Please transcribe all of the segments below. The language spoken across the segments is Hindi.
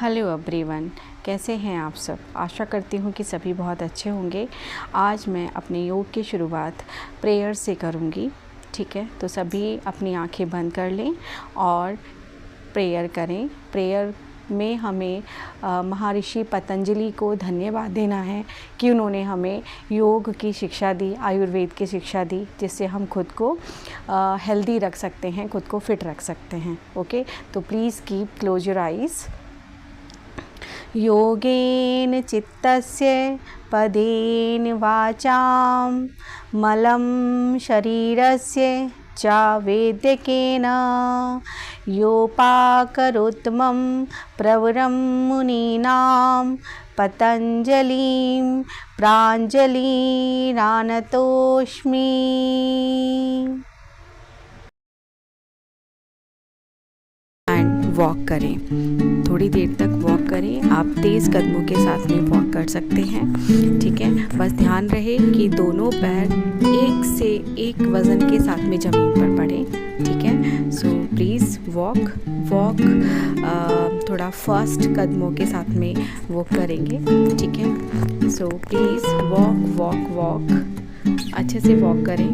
हेलो एवरीवन, कैसे हैं आप सब। आशा करती हूँ कि सभी बहुत अच्छे होंगे। आज मैं अपने योग की शुरुआत प्रेयर से करूँगी। ठीक है, तो सभी अपनी आंखें बंद कर लें और प्रेयर करें। प्रेयर में हमें महर्षि पतंजलि को धन्यवाद देना है कि उन्होंने हमें योग की शिक्षा दी, आयुर्वेद की शिक्षा दी, जिससे हम खुद को हेल्दी रख सकते हैं, खुद को फिट रख सकते हैं। ओके, तो please keep close your eyes. योगेन चित्तस्य पदेन वाचां मलं शरीरस्य च वैद्यकेन योपाकरोत्तमं प्रवरं मुनीनां पतञ्जलिं प्राञ्जलिरानतोऽस्मि। वॉक करें, थोड़ी देर तक वॉक करें। आप तेज़ कदमों के साथ में वॉक कर सकते हैं। ठीक है, बस ध्यान रहे कि दोनों पैर एक से एक वज़न के साथ में ज़मीन पर पड़े। ठीक है, सो प्लीज़ वॉक थोड़ा फास्ट कदमों के साथ में वॉक करेंगे। ठीक है, सो प्लीज़ वॉक अच्छे से वॉक करें।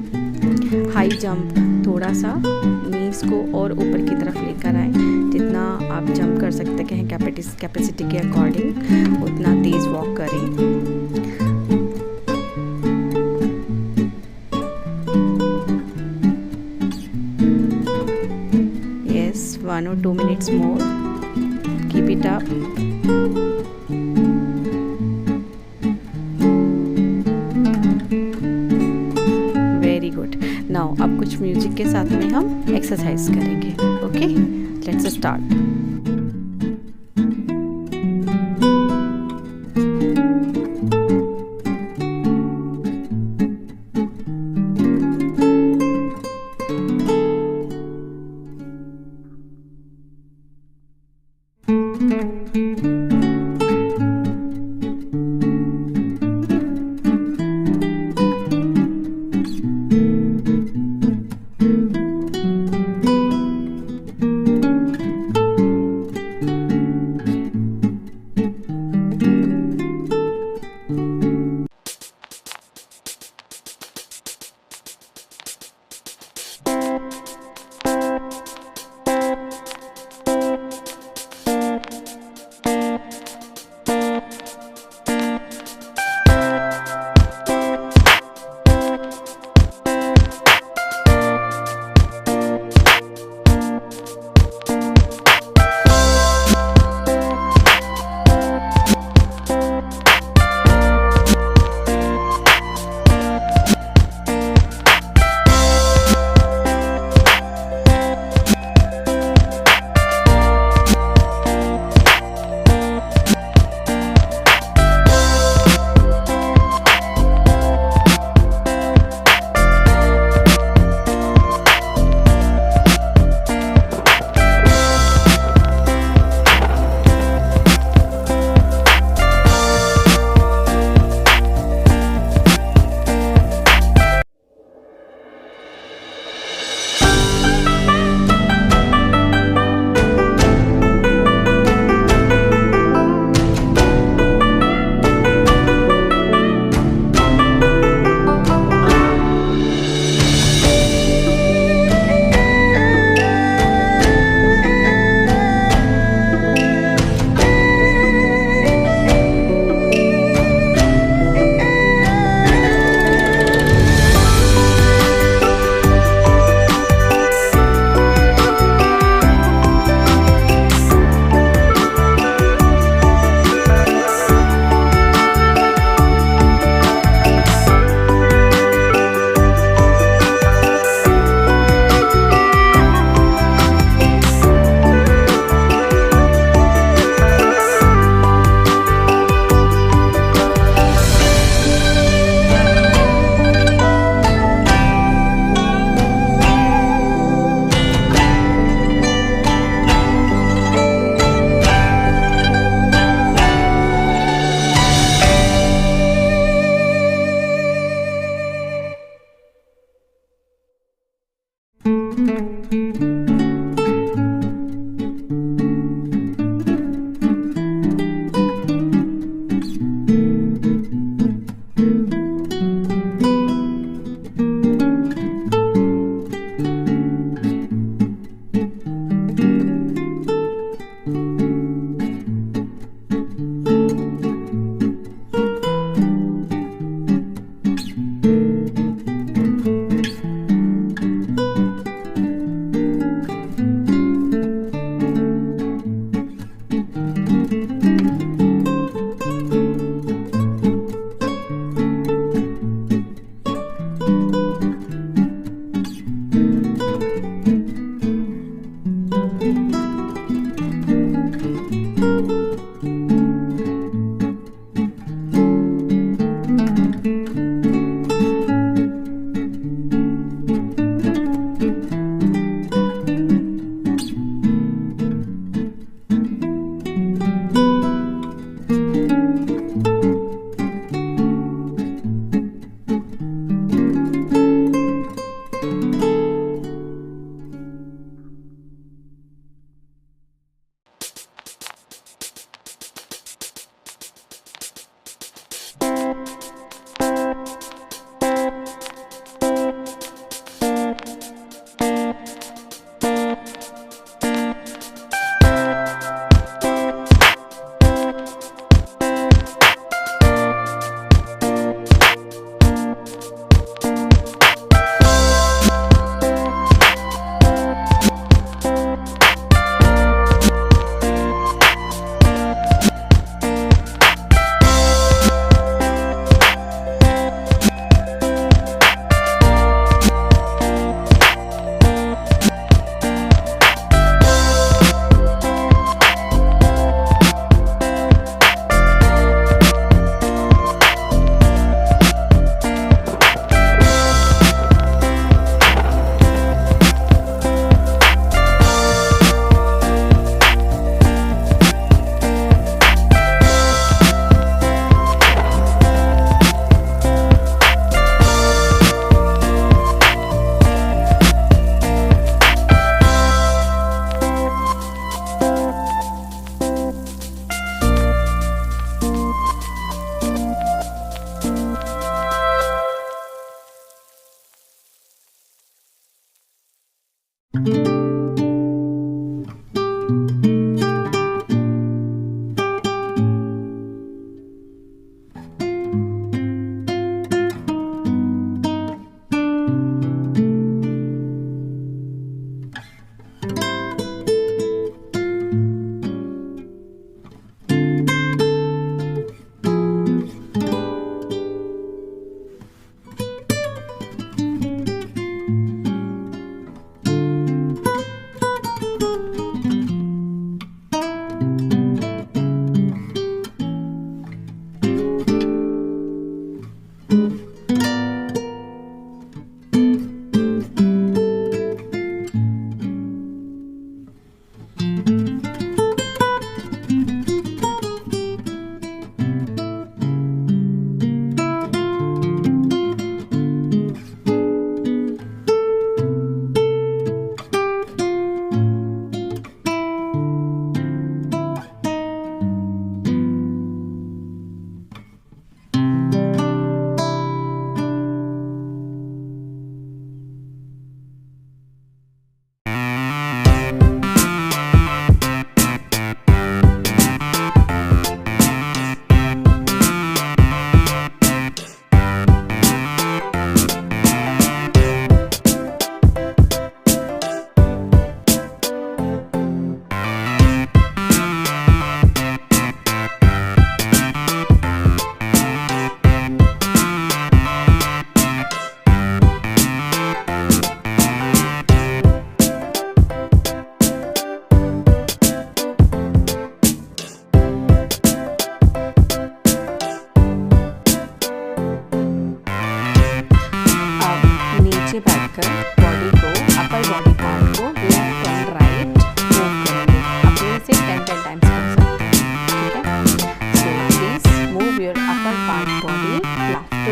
हाई जंप, थोड़ा सा नीज को और ऊपर की तरफ लेकर आए। जितना आप जंप कर सकते हैं कैपेसिटी के अकॉर्डिंग उतना तेज़ वॉक करें। Yes, 1 or 2 minutes more. Keep it up. Very good. Now अब कुछ म्यूजिक के साथ में हम एक्सरसाइज करेंगे। Okay, let's start.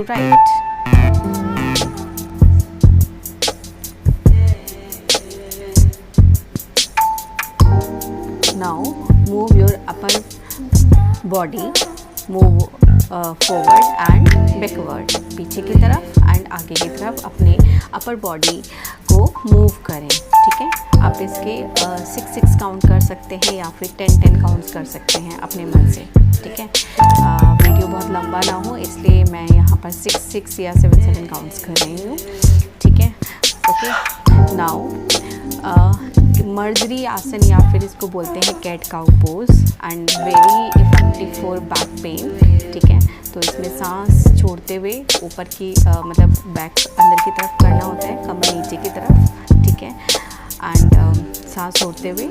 to right. Now move your upper body, move forward and backward, पीछे की तरफ एंड आगे की तरफ अपने अपर बॉडी को मूव करें, ठीक है। आप इसके 6 काउंट कर सकते हैं या फिर 10 काउंट्स कर सकते हैं अपने मन से, ठीक है। वीडियो बहुत लंबा ना हो इसलिए मैं यहाँ पर 6 या 7 काउंट्स कर रही हूँ, ठीक है। ओके, नाउ मर्जरी आसन या फिर इसको बोलते हैं cat cow pose and very effective for back pain, ठीक है। तो इसमें सांस छोड़ते हुए ऊपर की मतलब बैक अंदर की तरफ करना होता है, कमर नीचे की तरफ, ठीक है। एंड सांस छोड़ते हुए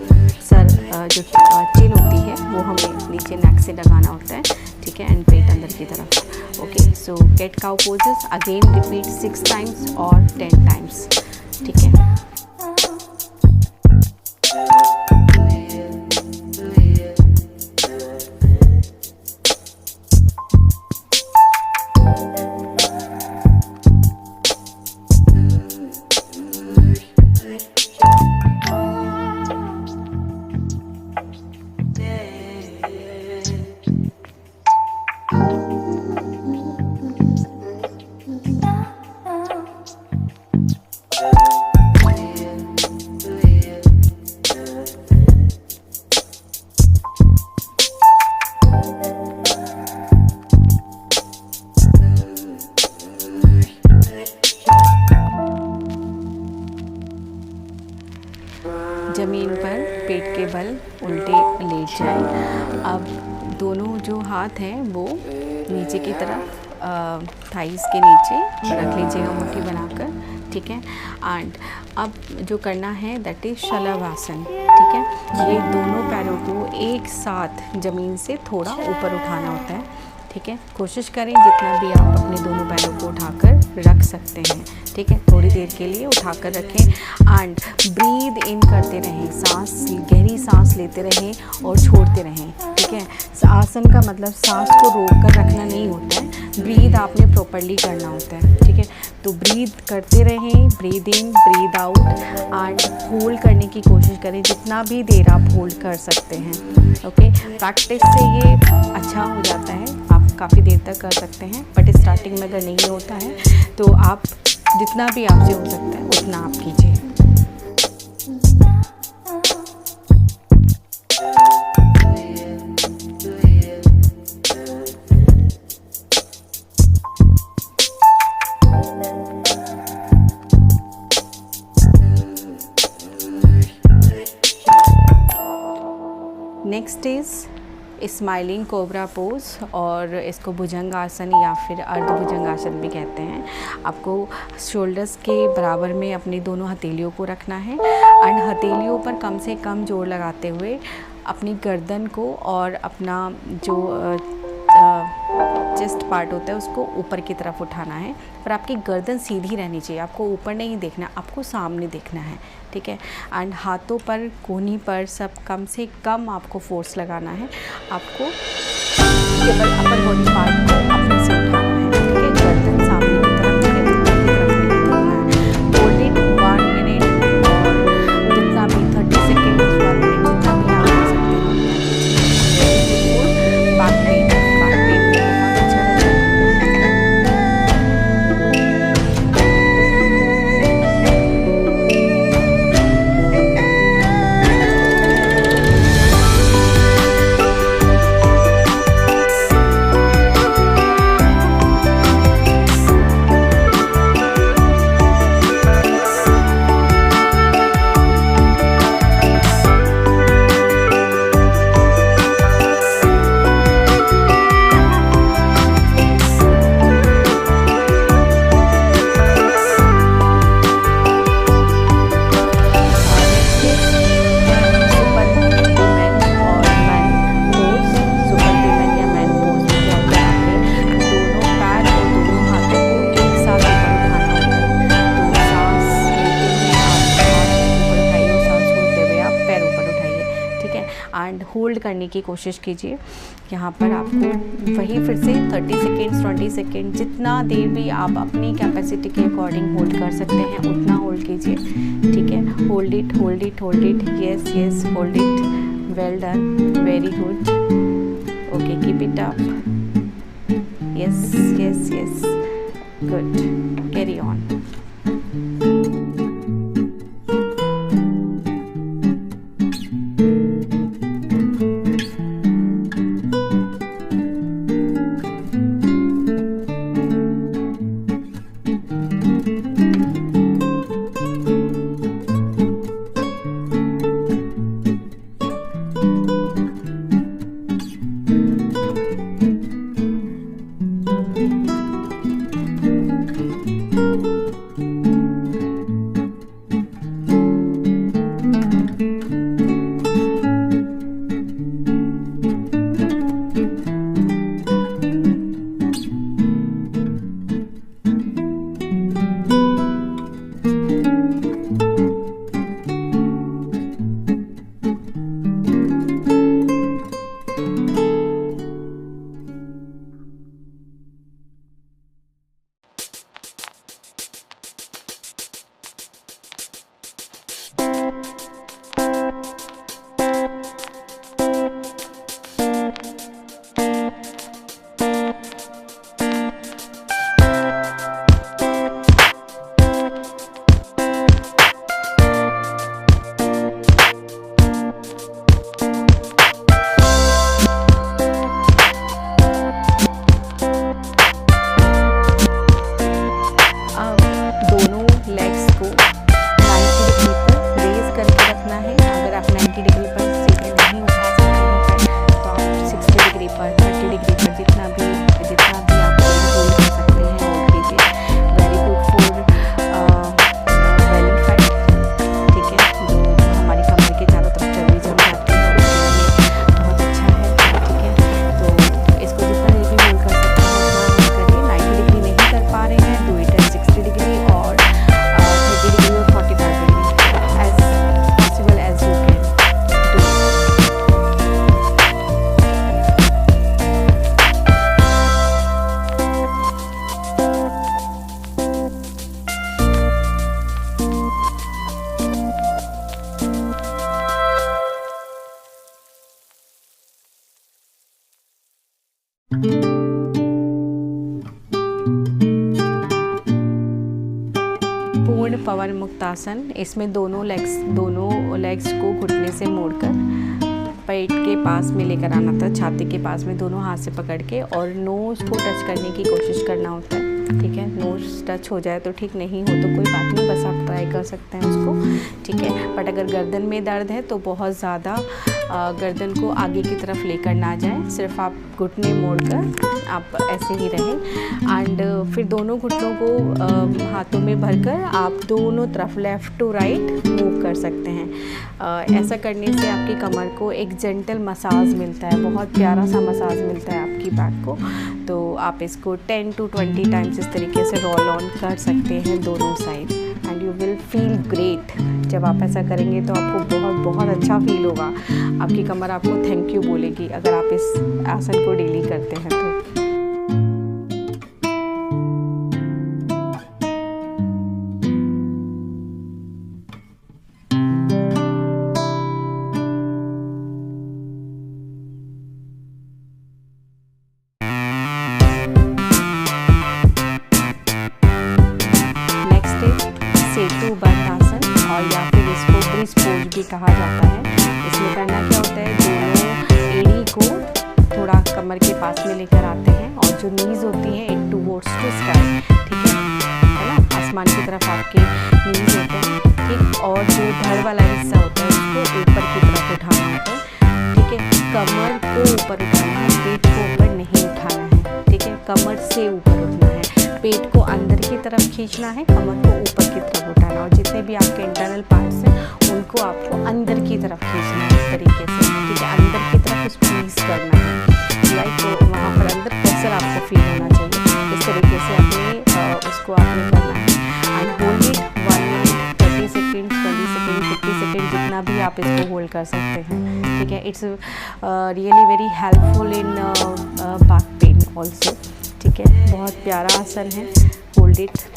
सर जो चिन होती है वो हमें नीचे नेक से लगाना होता है, ठीक है, एंड पेट अंदर की तरफ। Okay, so cat cow poses again repeat 6 times और 10 टाइम्स, ठीक है। ज़मीन पर पेट के बल उल्टे लेट जाएं। अब दोनों जो हाथ हैं वो नीचे की तरफ थाइस के नीचे रख लीजिएगा मुट्ठी बनाकर, ठीक है। एंड अब जो करना है दैट इज़ शलभासन, ठीक है। ये दोनों पैरों को एक साथ ज़मीन से थोड़ा ऊपर उठाना होता है, ठीक है। कोशिश करें जितना भी आप अपने दोनों पैरों को उठाकर रख सकते हैं, ठीक है। थोड़ी देर के लिए उठाकर रखें एंड ब्रीद इन करते रहें, सांस गहरी सांस लेते रहें और छोड़ते रहें, ठीक है। आसन का मतलब सांस को रोक कर रखना नहीं होता है, ब्रीद आपने प्रॉपरली करना होता है, ठीक है। तो ब्रीद करते रहें, breathe in breathe out and hold करने की कोशिश करें, जितना भी देर आप होल्ड कर सकते हैं, ओके। प्रैक्टिस से ये अच्छा हो जाता है, आप काफ़ी देर तक कर सकते हैं, बट स्टार्टिंग में अगर नहीं होता है तो आप जितना भी आपसे हो सकता है उतना आप कीजिए। Next is smiling cobra pose और इसको भुजंगासन या फिर अर्ध भुजंगासन भी कहते हैं। आपको शोल्डर्स के बराबर में अपनी दोनों हथेलियों को रखना है एंड हथेलियों पर कम से कम जोर लगाते हुए अपनी गर्दन को और अपना जो चेस्ट पार्ट होता है उसको ऊपर की तरफ उठाना है, पर आपकी गर्दन सीधी रहनी चाहिए, आपको ऊपर नहीं देखना, आपको सामने देखना है, ठीक है। एंड हाथों पर कोहनी पर सब कम से कम आपको फोर्स लगाना है, आपको केवल अपर बॉडी पार्ट को अपने से उठाना है, ठीक है। गर्दन सामने की तरफ है, ऊपर की तरफ नहीं देखना है। होल्ड इट 1 मिनट और जितना भी 30 सेकेंड 1 मिनट जितना भी आप कर सकते हैं। बैक पेन होल्ड करने की कोशिश कीजिए। यहाँ पर आपको वही फिर से 30 सेकेंड्स 20 सेकेंड जितना देर भी आप अपनी कैपेसिटी के अकॉर्डिंग होल्ड कर सकते हैं उतना होल्ड कीजिए। ठीक है, hold it hold it hold it, yes yes, hold it, well done, very good, okay, keep it up, yes yes yes, good, carry on. पूर्ण पवन मुक्तासन। इसमें दोनों लेग्स को घुटने से मोड़कर पेट के पास में लेकर आना था, छाती के पास में दोनों हाथ से पकड़ के, और नोज़ को टच करने की कोशिश करना होता है। ठीक है, नोज़ टच हो जाए तो ठीक, नहीं हो तो कोई बात नहीं, बस आप ट्राई कर सकते हैं उसको। ठीक है, बट अगर गर्दन में दर्द है तो बहुत ज़्यादा गर्दन को आगे की तरफ लेकर ना जाएं, सिर्फ आप घुटने मोड़कर आप ऐसे ही रहें। एंड फिर दोनों घुटनों को हाथों में भरकर आप दोनों तरफ लेफ़्ट टू राइट मूव कर सकते हैं। ऐसा करने से आपकी कमर को एक जेंटल मसाज मिलता है, बहुत प्यारा सा मसाज मिलता है आपकी बैक को। तो आप इसको 10 to 20 टाइम्स इस तरीके से रोल ऑन कर सकते हैं दोनों side, and you will feel great. जब आप ऐसा करेंगे तो आपको बहुत बहुत अच्छा फील होगा, आपकी कमर आपको थैंक यू बोलेगी अगर आप इस आसन को डेली करते हैं तो। सेतु बंद आसन, और या फिर इसको ब्रिज पोज भी कहा जाता है। इसमें करना क्या होता है, दोनों एड़ी को थोड़ा कमर के पास में लेकर आते हैं, और जो नीज होती हैं इट टुवर्ड्स टू स्काई, ठीक है ना, आसमान की तरफ आपके नीज होते हैं। ठीक, और जो धड़ वाला हिस्सा होता है उसको ऊपर की तरफ उठाना होता है। ठीक है, कमर को ऊपर उठाना है, पेट को ऊपर नहीं उठाना है। ठीक है, कमर से ऊपर उठना है, पेट को अंदर की तरफ खींचना है, कमर को ऊपर की तरफ उठाना, और जितने भी आपके इंटरनल पार्ट्स हैं उनको आपको अंदर की तरफ खींचना है इस तरीके से। ठीक है, अंदर की तरफ स्क्वीज करना है, लाइक वहाँ पर अंदर प्रेशर आपको फील होना चाहिए। इस तरीके से उसको आपने करना है। And hold it 1 minute, 30 second, 20 second, 50 second, जितना भी भी आप इसको होल्ड कर सकते हैं, ठीक है। It's really very helpful in back pain also, ठीक है। बहुत प्यारा आसन है, होल्ड इट।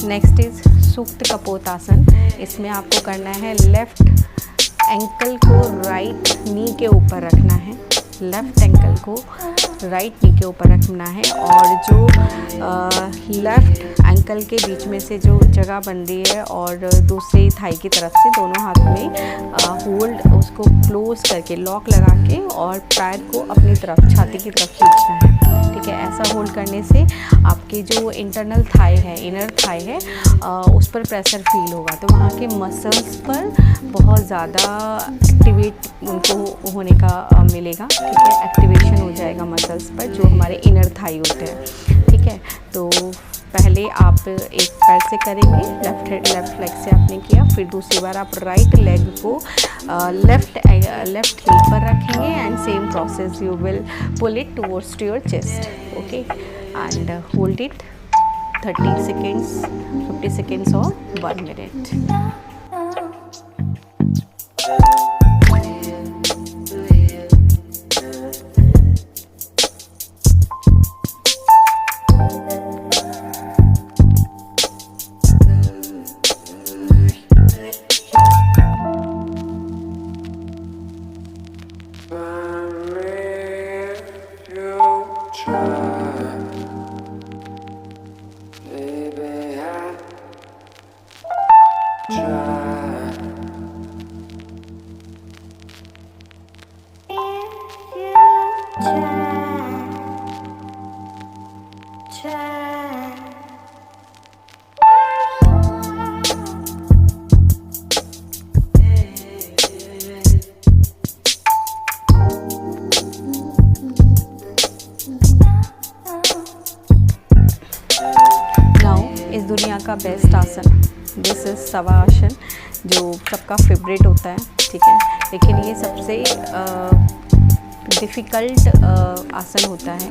नेक्स्ट इज सुप्त कपोतासन। इसमें आपको करना है लेफ्ट एंकल को राइट नी के ऊपर रखना है, लेफ्ट एंकल को राइट नी के ऊपर रखना है, और जो लेफ्ट एंकल के बीच में से जो जगह बन रही है और दूसरी थाई की तरफ से दोनों हाथ में होल्ड, उसको क्लोज करके लॉक लगा के और पैर को अपनी तरफ छाती की तरफ खींचना है, ठीक है। ऐसा होल्ड करने से आपकी जो इंटरनल थाई है, इनर थाई है, उस पर प्रेशर फील होगा, तो वहाँ के मसल्स पर बहुत ज़्यादा एक्टिवेट उनको होने का मिलेगा, ठीक है। एक्टिवेशन हो जाएगा मसल्स पर जो हमारे इनर थाई होते हैं, ठीक है। तो पहले आप एक पैर से करेंगे, लेफ्ट लेग से आपने किया, फिर दूसरी बार आप राइट लेग को लेफ्ट हील पर रखेंगे and same process you will pull it towards to your chest, okay, and hold it 30 seconds, 50 seconds और 1 मिनट। इस दुनिया का बेस्ट आसन, दिस इज शवासन, जो सबका फेवरेट होता है, ठीक है। लेकिन ये सबसे डिफ़िकल्ट आसन होता है,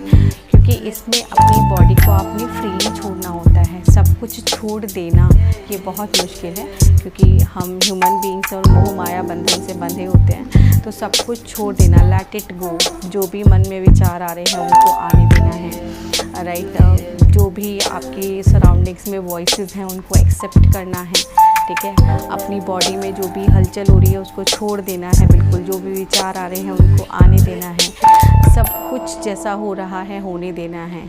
क्योंकि इसमें अपनी बॉडी को आपने फ्रीली छोड़ना होता है। सब कुछ छोड़ देना ये बहुत मुश्किल है, क्योंकि हम ह्यूमन बीइंग्स और मोह माया बंधन से बंधे होते हैं। तो सब कुछ छोड़ देना, लेट इट गो। जो भी मन में विचार आ रहे हैं उनको आने देना है, राइट। जो भी आपकी सराउंडिंग्स में वॉइसेस हैं उनको एक्सेप्ट करना है, ठीक है। अपनी बॉडी में जो भी हलचल हो रही है उसको छोड़ देना है, बिल्कुल। जो भी विचार आ रहे हैं उनको आने देना है। सब कुछ जैसा हो रहा है होने देना है।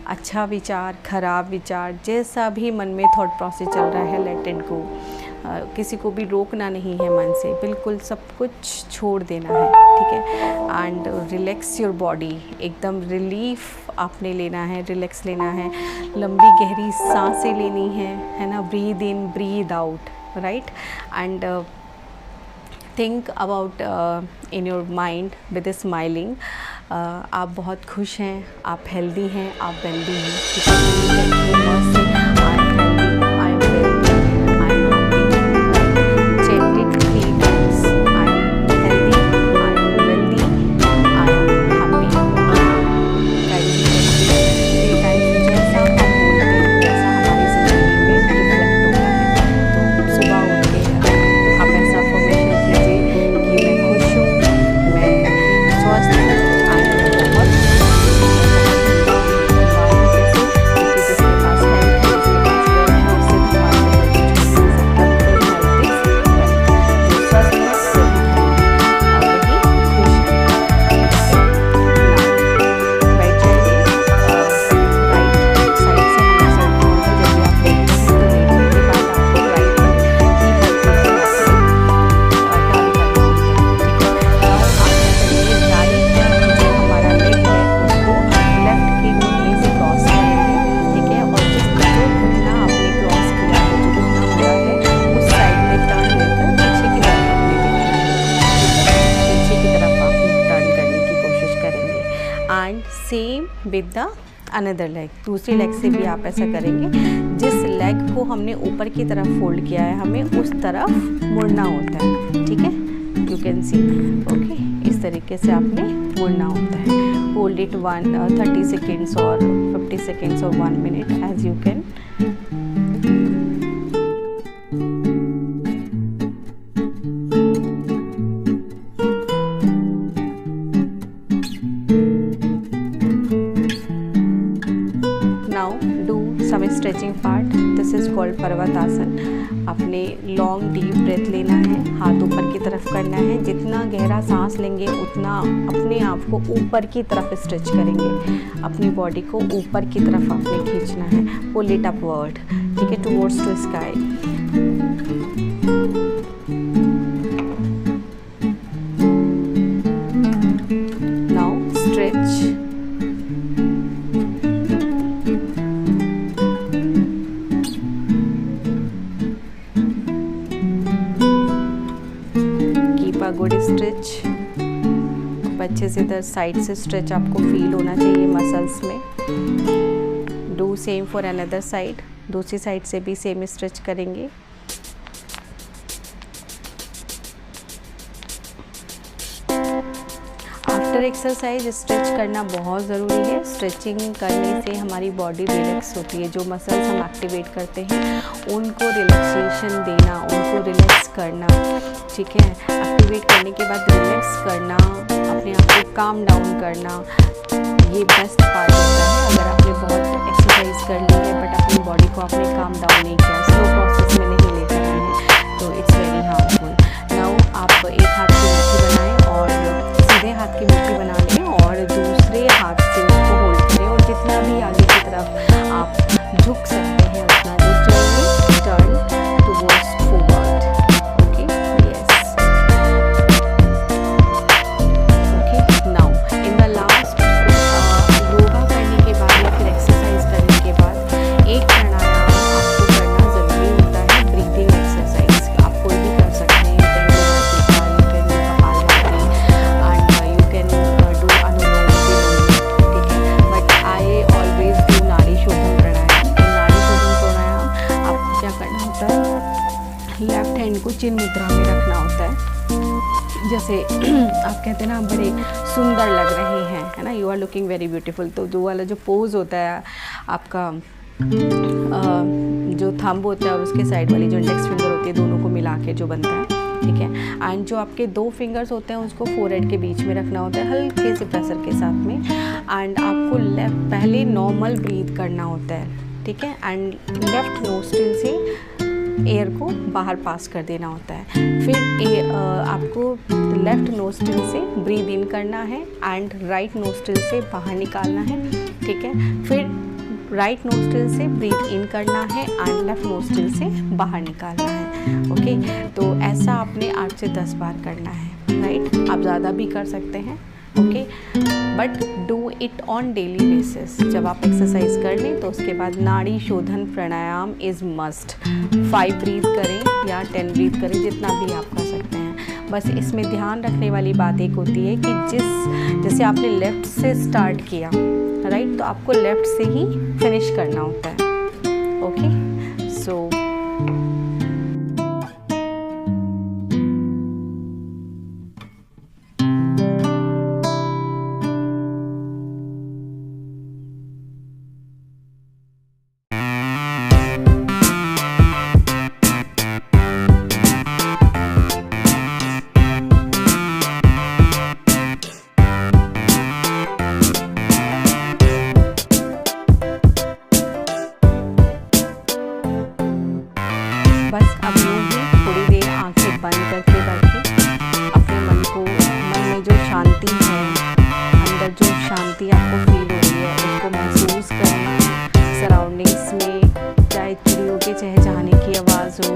अच्छा विचार, खराब विचार, जैसा भी मन में थॉट प्रोसेस चल रहा है, लेट इट गो। किसी को भी रोकना नहीं है मन से, बिल्कुल सब कुछ छोड़ देना है, ठीक है। एंड रिलैक्स योर बॉडी, एकदम रिलीफ आपने लेना है, रिलैक्स लेना है। लंबी गहरी सांसें लेनी है ना। Breathe in, breathe out, right. And think about in your mind with smiling. आप बहुत खुश हैं, आप हेल्दी हैं, आप वेल्दी हैं। Same with the another leg, दूसरी लेग से भी आप ऐसा करेंगे। जिस लेग को हमने ऊपर की तरफ फोल्ड किया है हमें उस तरफ मुड़ना होता है, ठीक है, यू कैन सी, ओके, इस तरीके से आपने मुड़ना होता है। होल्ड इट 30 सेकेंड्स और 50 सेकेंड्स और 1 minute as you can. Some stretching part. This is called पर्वतासन। आपने लॉन्ग डीप ब्रेथ लेना है, हाथ ऊपर की तरफ करना है, जितना गहरा सांस लेंगे उतना अपने आप को ऊपर की तरफ स्ट्रेच करेंगे, अपनी बॉडी को ऊपर की तरफ आपने खींचना है, पुल इट अपवर्ड, ठीक है, towards to sky. Now stretch, good stretch. अच्छे से इधर साइड से स्ट्रेच आपको फील होना चाहिए मसल्स में। Do same for another side, दूसरी साइड से भी सेम स्ट्रेच करेंगे। आफ्टर एक्सरसाइज स्ट्रेच करना बहुत ज़रूरी है। स्ट्रेचिंग करने से हमारी बॉडी रिलैक्स होती है, जो मसल्स हम एक्टिवेट करते हैं उनको रिलैक्सेशन देना, उनको रिलैक्स करना, ठीक है, एक्टिवेट करने के बाद रिलैक्स करना, अपने आप को काम डाउन करना, ये बेस्ट पार्ट होता है। अगर आपने बहुत एक्सरसाइज कर ली है बट अपनी बॉडी को आपने काम डाउन नहीं किया, स्लो प्रोसेस में नहीं ले कर रहे हैं, तो इट्स वेरी हार्मफुल। नाउ आप एक हाथ की मुट्ठी बनाएं और सीधे हाथ की मुट्ठी बना लें और दूसरे हाथ से उसको होल्ड करें और जितना भी आगे की तरफ आप झुक सकते हैं उतना जो turn towards forward, okay, yes, okay. Now in the last yoga करने के बाद या फिर एक्सरसाइज करने के बाद एक प्राणायाम आपको करना ज़रूरी होता है, ब्रीदिंग एक्सरसाइज। आप कोई भी कर सकते हैं, लेफ्ट हैंड को चिन मुद्रा में रखना होता है। जैसे आप कहते हैं ना बड़े सुंदर लग रहे हैं, है ना, you are looking very beautiful, तो जो वाला जो पोज होता है आपका, जो थंब होता है और उसके साइड वाली जो इंडेक्स फिंगर होती है, दोनों को मिला के जो बनता है, ठीक है। एंड जो आपके 2 फिंगर्स होते हैं उसको फोरहेड के बीच में रखना होता है, हल्के से प्रेशर के साथ में। एंड आपको लेफ्ट पहले नॉर्मल ब्रीथ करना होता है, ठीक है, एंड लेफ्ट नोस्ट्रिल से एयर को बाहर पास कर देना होता है। फिर आपको लेफ्ट नोस्ट्रिल से ब्रीद इन करना है एंड राइट नोस्ट्रिल से बाहर निकालना है, ठीक है। फिर राइट नोस्ट्रिल से ब्रीथ इन करना है एंड लेफ्ट नोस्ट्रिल से बाहर निकालना है, ओके। तो ऐसा आपने 8 से 10 बार करना है, राइट। आप ज़्यादा भी कर सकते हैं, okay, but do it on daily basis. जब आप एक्सरसाइज कर लें तो उसके बाद नाड़ी शोधन प्राणायाम इज़ मस्ट। 5 ब्रीथ करें या 10 ब्रीथ करें, जितना भी आप कर सकते हैं। बस इसमें ध्यान रखने वाली बात एक होती है कि जैसे आपने लेफ़्ट से स्टार्ट किया, राइट, तो आपको लेफ़्ट से ही फिनिश करना होता है, ओके। सो बस अब यूँ ही थोड़ी देर आंखें बंद करके बैठे, अपने मन में जो शांति है, अंदर जो शांति आपको फील हो रही है उसको महसूस करें। सराउंडिंग्स में चाहे चिड़ियों के चहचहाने की आवाज़ हो,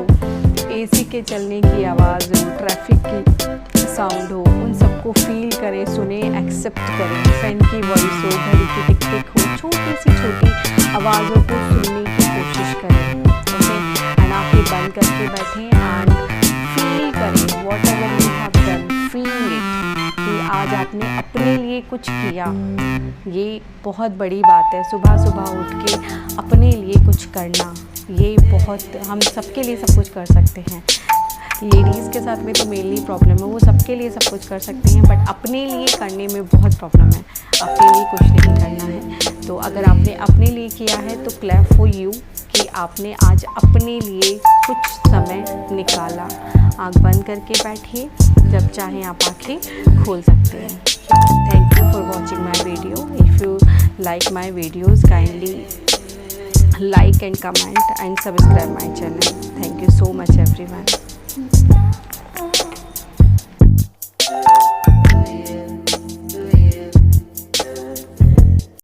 एसी के चलने की आवाज़ हो, ट्रैफिक की साउंड हो, उन सबको फील करें, सुने, एक्सेप्ट करें। फैन की वॉइस हो, घड़ी की टिक टिक हो, छोटी सी छोटी आवाज़ों को सुनने की कोशिश करें, ओके। आंखें बंद करके बैठें एंड फील करें whatever you have done, feel it कि आज आपने अपने लिए कुछ किया, ये बहुत बड़ी बात है। सुबह सुबह उठ के अपने लिए कुछ करना, ये बहुत, हम सबके लिए सब कुछ कर सकते हैं। लेडीज़ के साथ में तो मेनली प्रॉब्लम है, वो सबके लिए सब कुछ कर सकती हैं, बट अपने लिए करने में बहुत प्रॉब्लम है। अपने लिए कुछ नहीं करना है। तो अगर आपने अपने लिए किया है तो क्लैप फॉर यू कि आपने आज अपने लिए कुछ समय निकाला। आँख बंद करके बैठिए, जब चाहें आप आँखें खोल सकते हैं। Thank you for watching my video. If you like my videos, kindly like and comment and subscribe my channel. Thank you so much everyone.